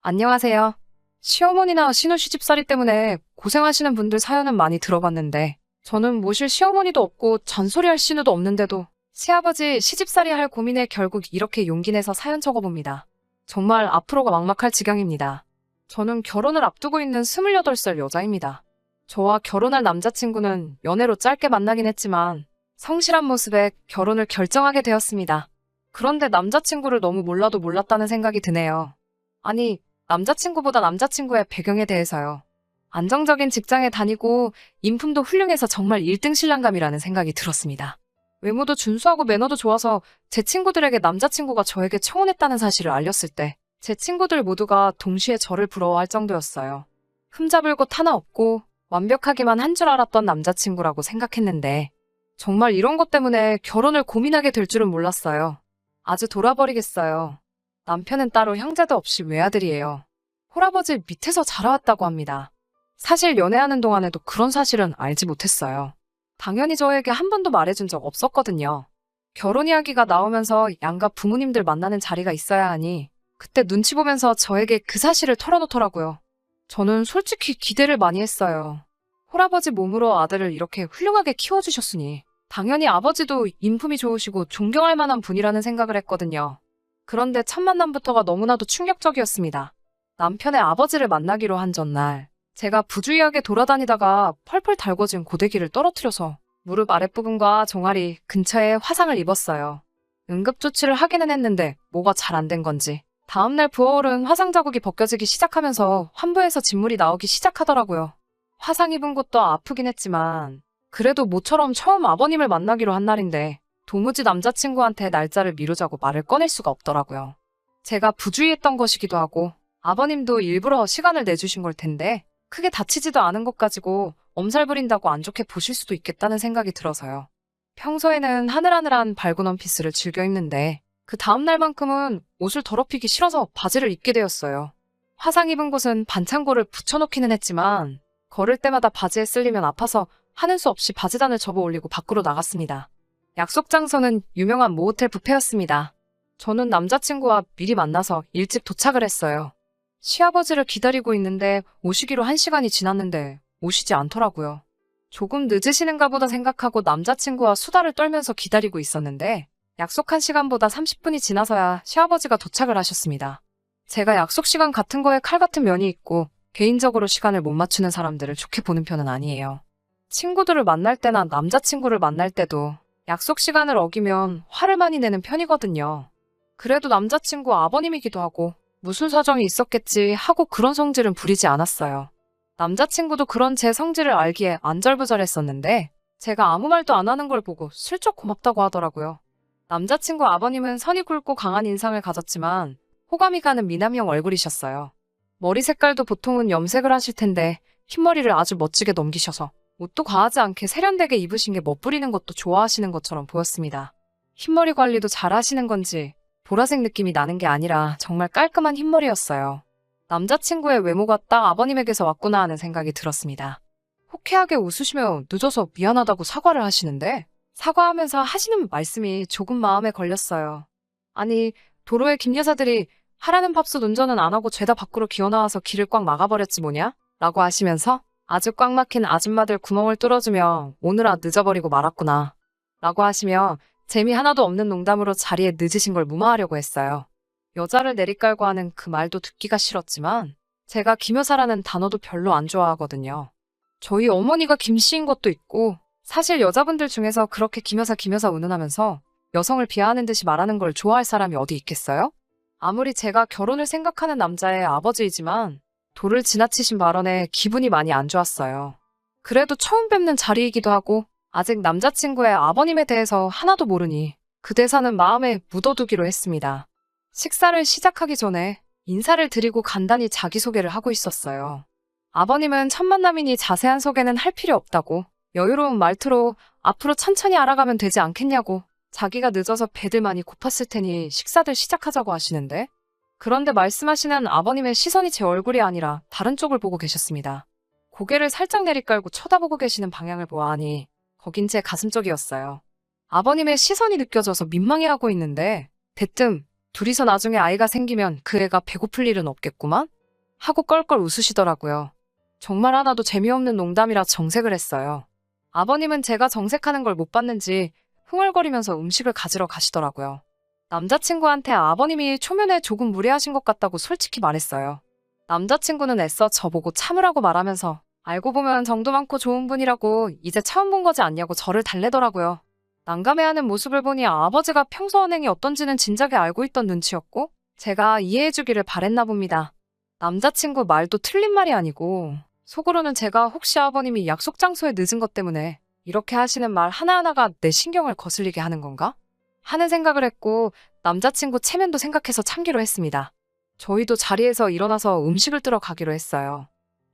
안녕하세요. 시어머니나 시누시집살이 때문에 고생하시는 분들 사연은 많이 들어봤는데, 저는 모실 시어머니도 없고 잔소리할 시누도 없는데도 시아버지 시집살이 할 고민에 결국 이렇게 용기 내서 사연 적어봅니다. 정말 앞으로가 막막할 지경입니다. 저는 결혼을 앞두고 있는 28살 여자입니다. 저와 결혼할 남자친구는 연애로 짧게 만나긴 했지만 성실한 모습에 결혼을 결정하게 되었습니다. 그런데 남자친구를 너무 몰라도 몰랐다는 생각이 드네요. 아니, 남자친구보다 남자친구의 배경에 대해서요. 안정적인 직장에 다니고 인품도 훌륭해서 정말 1등 신랑감이라는 생각이 들었습니다. 외모도 준수하고 매너도 좋아서 제 친구들에게 남자친구가 저에게 청혼했다는 사실을 알렸을 때 제 친구들 모두가 동시에 저를 부러워할 정도였어요. 흠잡을 곳 하나 없고 완벽하기만 한 줄 알았던 남자친구라고 생각했는데 정말 이런 것 때문에 결혼을 고민하게 될 줄은 몰랐어요. 아주 돌아버리겠어요. 남편은 따로 형제도 없이 외아들이에요. 홀아버지 밑에서 자라왔다고 합니다. 사실 연애하는 동안에도 그런 사실은 알지 못했어요. 당연히 저에게 한 번도 말해준 적 없었거든요. 결혼 이야기가 나오면서 양가 부모님들 만나는 자리가 있어야 하니 그때 눈치 보면서 저에게 그 사실을 털어놓더라고요. 저는 솔직히 기대를 많이 했어요. 홀아버지 몸으로 아들을 이렇게 훌륭하게 키워주셨으니 당연히 아버지도 인품이 좋으시고 존경할 만한 분이라는 생각을 했거든요. 그런데 첫 만남부터가 너무나도 충격적이었습니다. 남편의 아버지를 만나기로 한 전날, 제가 부주의하게 돌아다니다가 펄펄 달궈진 고데기를 떨어뜨려서 무릎 아랫부분과 종아리 근처에 화상을 입었어요. 응급조치를 하기는 했는데 뭐가 잘 안 된 건지 다음날 부어오른 화상 자국이 벗겨지기 시작하면서 환부에서 진물이 나오기 시작하더라고요. 화상 입은 곳도 아프긴 했지만 그래도 모처럼 처음 아버님을 만나기로 한 날인데 도무지 남자친구한테 날짜를 미루자고 말을 꺼낼 수가 없더라고요. 제가 부주의했던 것이기도 하고 아버님도 일부러 시간을 내주신 걸 텐데 크게 다치지도 않은 것 가지고 엄살 부린다고 안 좋게 보실 수도 있겠다는 생각이 들어서요. 평소에는 하늘하늘한 밝은 원피스를 즐겨 입는데 그 다음날만큼은 옷을 더럽히기 싫어서 바지를 입게 되었어요. 화상 입은 곳은 반창고를 붙여놓기는 했지만 걸을 때마다 바지에 쓸리면 아파서 하는 수 없이 바지단을 접어 올리고 밖으로 나갔습니다. 약속 장소는 유명한 모호텔 뷔페였습니다. 저는 남자친구와 미리 만나서 일찍 도착을 했어요. 시아버지를 기다리고 있는데 오시기로 1시간이 지났는데 오시지 않더라고요. 조금 늦으시는가 보다 생각하고 남자친구와 수다를 떨면서 기다리고 있었는데 약속한 시간보다 30분이 지나서야 시아버지가 도착을 하셨습니다. 제가 약속 시간 같은 거에 칼 같은 면이 있고 개인적으로 시간을 못 맞추는 사람들을 좋게 보는 편은 아니에요. 친구들을 만날 때나 남자친구를 만날 때도 약속 시간을 어기면 화를 많이 내는 편이거든요. 그래도 남자친구 아버님이기도 하고 무슨 사정이 있었겠지 하고 그런 성질은 부리지 않았어요. 남자친구도 그런 제 성질을 알기에 안절부절했었는데 제가 아무 말도 안 하는 걸 보고 슬쩍 고맙다고 하더라고요. 남자친구 아버님은 선이 굵고 강한 인상을 가졌지만 호감이 가는 미남형 얼굴이셨어요. 머리 색깔도 보통은 염색을 하실 텐데 흰머리를 아주 멋지게 넘기셔서 옷도 과하지 않게 세련되게 입으신 게 멋부리는 것도 좋아하시는 것처럼 보였습니다. 흰머리 관리도 잘 하시는 건지 보라색 느낌이 나는 게 아니라 정말 깔끔한 흰머리였어요. 남자친구의 외모가 딱 아버님에게서 왔구나 하는 생각이 들었습니다. 호쾌하게 웃으시며 늦어서 미안하다고 사과를 하시는데 사과하면서 하시는 말씀이 조금 마음에 걸렸어요. 아니, 도로에 김 여사들이 하라는 밥솥 운전은 안 하고 죄다 밖으로 기어나와서 길을 꽉 막아버렸지 뭐냐? 라고 하시면서 아주 꽉 막힌 아줌마들 구멍을 뚫어주며 오느라 늦어버리고 말았구나. 라고 하시며 재미 하나도 없는 농담으로 자리에 늦으신 걸 무마하려고 했어요. 여자를 내리깔고 하는 그 말도 듣기가 싫었지만 제가 김여사라는 단어도 별로 안 좋아하거든요. 저희 어머니가 김씨인 것도 있고 사실 여자분들 중에서 그렇게 김여사 운운하면서 여성을 비하하는 듯이 말하는 걸 좋아할 사람이 어디 있겠어요? 아무리 제가 결혼을 생각하는 남자의 아버지이지만 도를 지나치신 발언에 기분이 많이 안 좋았어요. 그래도 처음 뵙는 자리이기도 하고 아직 남자친구의 아버님에 대해서 하나도 모르니 그 대사는 마음에 묻어두기로 했습니다. 식사를 시작하기 전에 인사를 드리고 간단히 자기소개를 하고 있었어요. 아버님은 첫 만남이니 자세한 소개는 할 필요 없다고 여유로운 말투로 앞으로 천천히 알아가면 되지 않겠냐고 자기가 늦어서 배들 많이 고팠을 테니 식사들 시작하자고 하시는데 그런데 말씀하시는 아버님의 시선이 제 얼굴이 아니라 다른 쪽을 보고 계셨습니다. 고개를 살짝 내리깔고 쳐다보고 계시는 방향을 보아하니 거긴 제 가슴 쪽이었어요. 아버님의 시선이 느껴져서 민망해하고 있는데 대뜸 둘이서 나중에 아이가 생기면 그 애가 배고플 일은 없겠구만? 하고 껄껄 웃으시더라고요. 정말 하나도 재미없는 농담이라 정색을 했어요. 아버님은 제가 정색하는 걸 못 봤는지 흥얼거리면서 음식을 가지러 가시더라고요. 남자친구한테 아버님이 초면에 조금 무례하신 것 같다고 솔직히 말했어요. 남자친구는 애써 저보고 참으라고 말하면서 알고 보면 정도 많고 좋은 분이라고 이제 처음 본 거지 않냐고 저를 달래더라고요. 난감해하는 모습을 보니 아버지가 평소 언행이 어떤지는 진작에 알고 있던 눈치였고 제가 이해해주기를 바랬나 봅니다. 남자친구 말도 틀린 말이 아니고 속으로는 제가 혹시 아버님이 약속 장소에 늦은 것 때문에 이렇게 하시는 말 하나하나가 내 신경을 거슬리게 하는 건가? 하는 생각을 했고 남자친구 체면도 생각해서 참기로 했습니다. 저희도 자리에서 일어나서 음식을 뜨러 가기로 했어요.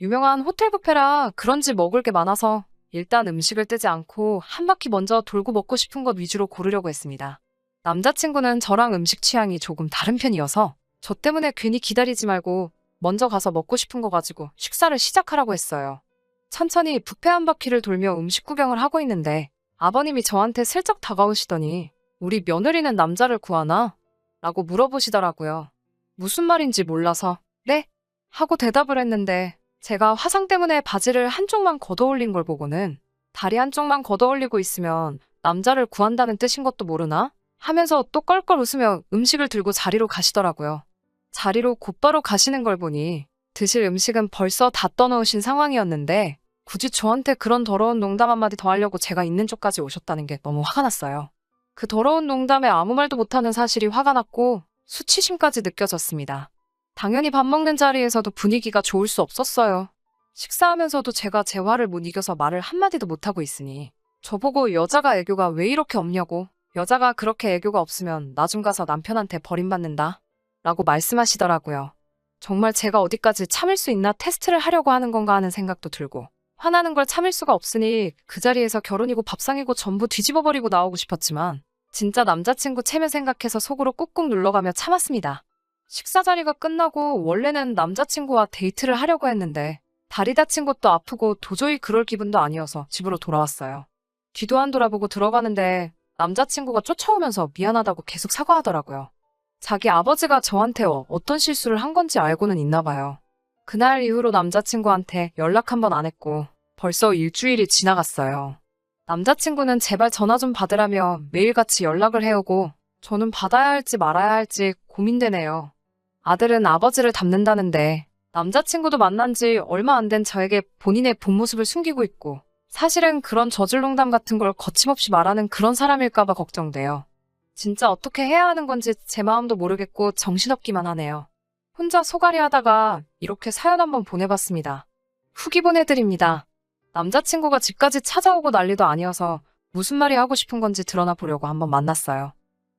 유명한 호텔 뷔페라 그런지 먹을 게 많아서 일단 음식을 뜨지 않고 한 바퀴 먼저 돌고 먹고 싶은 것 위주로 고르려고 했습니다. 남자친구는 저랑 음식 취향이 조금 다른 편이어서 저 때문에 괜히 기다리지 말고 먼저 가서 먹고 싶은 거 가지고 식사를 시작하라고 했어요. 천천히 뷔페 한 바퀴를 돌며 음식 구경을 하고 있는데 아버님이 저한테 슬쩍 다가오시더니 우리 며느리는 남자를 구하나? 라고 물어보시더라고요. 무슨 말인지 몰라서 네? 하고 대답을 했는데 제가 화상 때문에 바지를 한쪽만 걷어올린 걸 보고는 다리 한쪽만 걷어올리고 있으면 남자를 구한다는 뜻인 것도 모르나? 하면서 또 껄껄 웃으며 음식을 들고 자리로 가시더라고요. 자리로 곧바로 가시는 걸 보니 드실 음식은 벌써 다 떠놓으신 상황이었는데 굳이 저한테 그런 더러운 농담 한마디 더 하려고 제가 있는 쪽까지 오셨다는 게 너무 화가 났어요. 그 더러운 농담에 아무 말도 못하는 사실이 화가 났고 수치심까지 느껴졌습니다. 당연히 밥 먹는 자리에서도 분위기가 좋을 수 없었어요. 식사하면서도 제가 제 화를 못 이겨서 말을 한마디도 못하고 있으니 저보고 여자가 애교가 왜 이렇게 없냐고 여자가 그렇게 애교가 없으면 나중 가서 남편한테 버림받는다 라고 말씀하시더라고요. 정말 제가 어디까지 참을 수 있나 테스트를 하려고 하는 건가 하는 생각도 들고 화나는 걸 참을 수가 없으니 그 자리에서 결혼이고 밥상이고 전부 뒤집어버리고 나오고 싶었지만 진짜 남자친구 체면 생각해서 속으로 꾹꾹 눌러가며 참았습니다. 식사 자리가 끝나고 원래는 남자친구와 데이트를 하려고 했는데 다리 다친 것도 아프고 도저히 그럴 기분도 아니어서 집으로 돌아왔어요. 뒤도 안 돌아보고 들어가는데 남자친구가 쫓아오면서 미안하다고 계속 사과하더라고요. 자기 아버지가 저한테 어떤 실수를 한 건지 알고는 있나 봐요. 그날 이후로 남자친구한테 연락 한 번 안 했고 벌써 일주일이 지나갔어요. 남자친구는 제발 전화 좀 받으라며 매일같이 연락을 해오고 저는 받아야 할지 말아야 할지 고민되네요. 아들은 아버지를 닮는다는데 남자친구도 만난 지 얼마 안 된 저에게 본인의 본 모습을 숨기고 있고 사실은 그런 저질농담 같은 걸 거침없이 말하는 그런 사람일까봐 걱정돼요. 진짜 어떻게 해야 하는 건지 제 마음도 모르겠고 정신없기만 하네요. 혼자 소갈이 하다가 이렇게 사연 한번 보내봤습니다. 후기 보내드립니다. 남자친구가 집까지 찾아오고 난리도 아니어서 무슨 말이 하고 싶은 건지 드러나 보려고 한번 만났어요.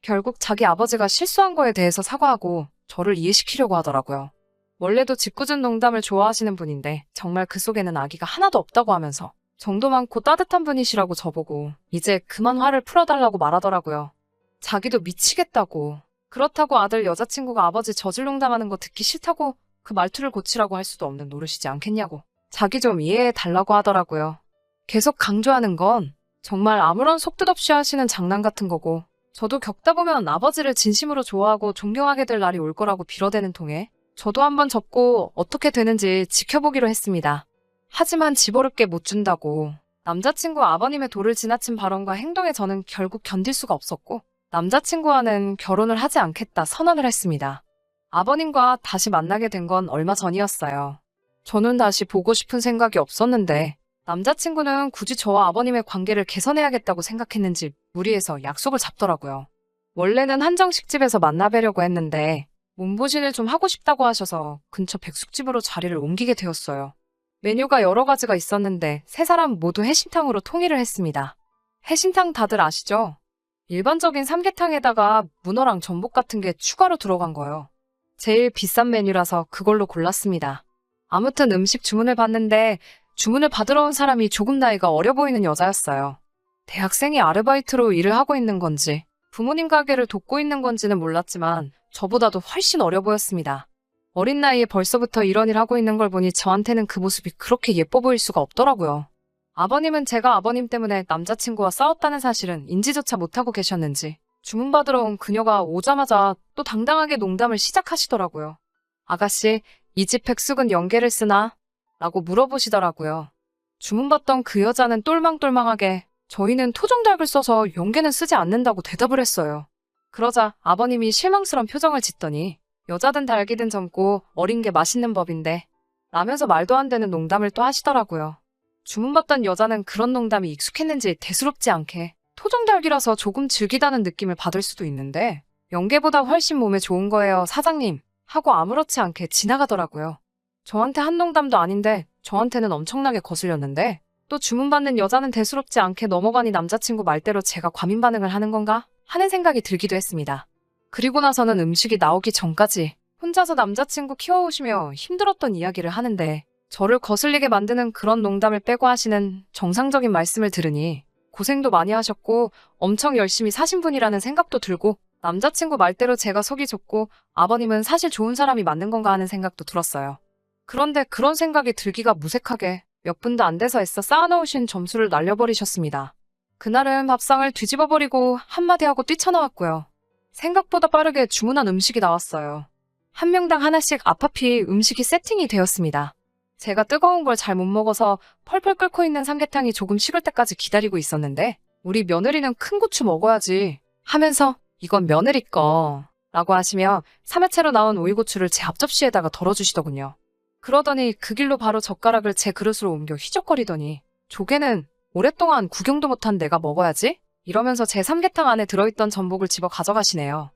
결국 자기 아버지가 실수한 거에 대해서 사과하고 저를 이해시키려고 하더라고요. 원래도 짓궂은 농담을 좋아하시는 분인데 정말 그 속에는 악의가 하나도 없다고 하면서 정도 많고 따뜻한 분이시라고 저보고 이제 그만 화를 풀어달라고 말하더라고요. 자기도 미치겠다고. 그렇다고 아들 여자친구가 아버지 저질 농담하는 거 듣기 싫다고 그 말투를 고치라고 할 수도 없는 노릇이지 않겠냐고. 자기 좀 이해해달라고 하더라고요. 계속 강조하는 건 정말 아무런 속뜻 없이 하시는 장난 같은 거고 저도 겪다 보면 아버지를 진심으로 좋아하고 존경하게 될 날이 올 거라고 빌어대는 통에 저도 한번 접고 어떻게 되는지 지켜보기로 했습니다. 하지만 집어럽게 못 준다고 남자친구 아버님의 도를 지나친 발언과 행동에 저는 결국 견딜 수가 없었고 남자친구와는 결혼을 하지 않겠다 선언을 했습니다. 아버님과 다시 만나게 된 건 얼마 전이었어요. 저는 다시 보고 싶은 생각이 없었는데 남자친구는 굳이 저와 아버님의 관계를 개선해야겠다고 생각했는지 무리해서 약속을 잡더라고요. 원래는 한정식집에서 만나뵈려고 했는데 몸보신을 좀 하고 싶다고 하셔서 근처 백숙집으로 자리를 옮기게 되었어요. 메뉴가 여러 가지가 있었는데 세 사람 모두 해신탕으로 통일을 했습니다. 해신탕 다들 아시죠? 일반적인 삼계탕에다가 문어랑 전복 같은 게 추가로 들어간 거요. 제일 비싼 메뉴라서 그걸로 골랐습니다. 아무튼 음식 주문을 받는데 주문을 받으러 온 사람이 조금 나이가 어려 보이는 여자였어요. 대학생이 아르바이트로 일을 하고 있는 건지 부모님 가게를 돕고 있는 건지는 몰랐지만 저보다도 훨씬 어려 보였습니다. 어린 나이에 벌써부터 이런 일 하고 있는 걸 보니 저한테는 그 모습이 그렇게 예뻐 보일 수가 없더라고요. 아버님은 제가 아버님 때문에 남자친구와 싸웠다는 사실은 인지조차 못하고 계셨는지 주문받으러 온 그녀가 오자마자 또 당당하게 농담을 시작하시더라고요. 아가씨, 이 집 백숙은 연계를 쓰나? 라고 물어보시더라고요. 주문받던 그 여자는 똘망똘망하게 저희는 토종닭을 써서 연계는 쓰지 않는다고 대답을 했어요. 그러자 아버님이 실망스러운 표정을 짓더니 여자든 닭이든 젊고 어린 게 맛있는 법인데 라면서 말도 안 되는 농담을 또 하시더라고요. 주문받던 여자는 그런 농담이 익숙했는지 대수롭지 않게 토종닭이라서 조금 질기다는 느낌을 받을 수도 있는데 연계보다 훨씬 몸에 좋은 거예요, 사장님. 하고 아무렇지 않게 지나가더라고요. 저한테 한 농담도 아닌데 저한테는 엄청나게 거슬렸는데 또 주문받는 여자는 대수롭지 않게 넘어가니 남자친구 말대로 제가 과민 반응을 하는 건가 하는 생각이 들기도 했습니다. 그리고 나서는 음식이 나오기 전까지 혼자서 남자친구 키워오시며 힘들었던 이야기를 하는데 저를 거슬리게 만드는 그런 농담을 빼고 하시는 정상적인 말씀을 들으니 고생도 많이 하셨고 엄청 열심히 사신 분이라는 생각도 들고 남자친구 말대로 제가 속이 좁고 아버님은 사실 좋은 사람이 맞는 건가 하는 생각도 들었어요. 그런데 그런 생각이 들기가 무색하게 몇 분도 안 돼서 애써 쌓아놓으신 점수를 날려버리셨습니다. 그날은 밥상을 뒤집어버리고 한마디 하고 뛰쳐나왔고요. 생각보다 빠르게 주문한 음식이 나왔어요. 한 명당 하나씩 앞앞이 음식이 세팅이 되었습니다. 제가 뜨거운 걸 잘 못 먹어서 펄펄 끓고 있는 삼계탕이 조금 식을 때까지 기다리고 있었는데 우리 며느리는 큰 고추 먹어야지 하면서 이건 며느리 거 라고 하시며 3회째로 나온 오이고추를 제 앞접시에다가 덜어주시더군요. 그러더니 그 길로 바로 젓가락을 제 그릇으로 옮겨 휘적거리더니 조개는 오랫동안 구경도 못한 내가 먹어야지? 이러면서 제 삼계탕 안에 들어있던 전복을 집어 가져가시네요.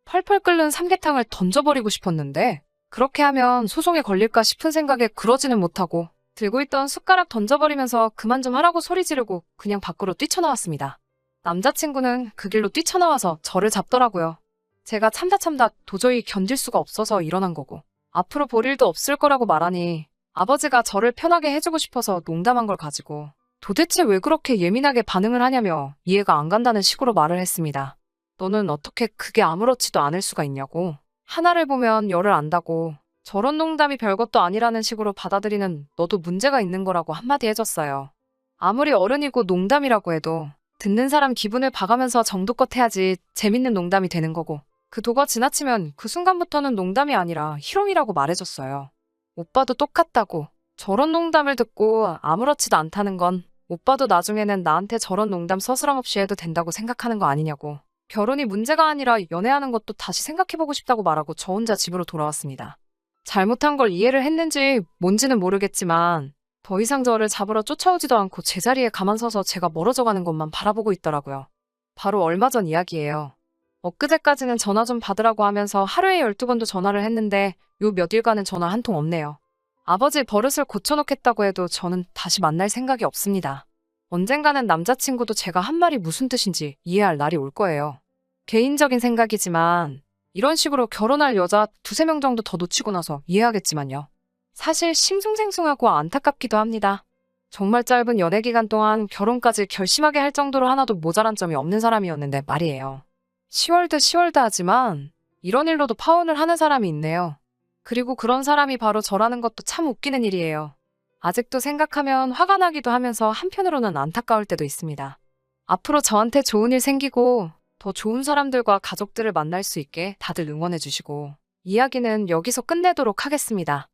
펄펄 끓는 삼계탕을 던져버리고 싶었는데 그렇게 하면 소송에 걸릴까 싶은 생각에 그러지는 못하고 들고 있던 숟가락 던져버리면서 그만 좀 하라고 소리 지르고 그냥 밖으로 뛰쳐나왔습니다. 남자친구는 그 길로 뛰쳐나와서 저를 잡더라고요. 제가 참다 도저히 견딜 수가 없어서 일어난 거고 앞으로 볼 일도 없을 거라고 말하니 아버지가 저를 편하게 해주고 싶어서 농담한 걸 가지고 도대체 왜 그렇게 예민하게 반응을 하냐며 이해가 안 간다는 식으로 말을 했습니다. 너는 어떻게 그게 아무렇지도 않을 수가 있냐고. 하나를 보면 열을 안다고. 저런 농담이 별것도 아니라는 식으로 받아들이는 너도 문제가 있는 거라고 한마디 해줬어요. 아무리 어른이고 농담이라고 해도 듣는 사람 기분을 봐가면서 정도껏 해야지 재밌는 농담이 되는 거고 그 도가 지나치면 그 순간부터는 농담이 아니라 희롱이라고 말해줬어요. 오빠도 똑같다고. 저런 농담을 듣고 아무렇지도 않다는 건 오빠도 나중에는 나한테 저런 농담 서스럼 없이 해도 된다고 생각하는 거 아니냐고. 결혼이 문제가 아니라 연애하는 것도 다시 생각해보고 싶다고 말하고 저 혼자 집으로 돌아왔습니다. 잘못한 걸 이해를 했는지 뭔지는 모르겠지만 더 이상 저를 잡으러 쫓아오지도 않고 제자리에 가만 서서 제가 멀어져가는 것만 바라보고 있더라고요. 바로 얼마 전 이야기예요. 엊그제까지는 전화 좀 받으라고 하면서 하루에 12번도 전화를 했는데 요 몇 일간은 전화 한 통 없네요. 아버지 버릇을 고쳐놓겠다고 해도 저는 다시 만날 생각이 없습니다. 언젠가는 남자친구도 제가 한 말이 무슨 뜻인지 이해할 날이 올 거예요. 개인적인 생각이지만 이런 식으로 결혼할 여자 2~3명 정도 더 놓치고 나서 이해하겠지만요. 사실 싱숭생숭하고 안타깝기도 합니다. 정말 짧은 연애 기간 동안 결혼까지 결심하게 할 정도로 하나도 모자란 점이 없는 사람이었는데 말이에요. 10월드 하지만 이런 일로도 파혼을 하는 사람이 있네요. 그리고 그런 사람이 바로 저라는 것도 참 웃기는 일이에요. 아직도 생각하면 화가 나기도 하면서 한편으로는 안타까울 때도 있습니다. 앞으로 저한테 좋은 일 생기고 더 좋은 사람들과 가족들을 만날 수 있게 다들 응원해 주시고 이야기는 여기서 끝내도록 하겠습니다.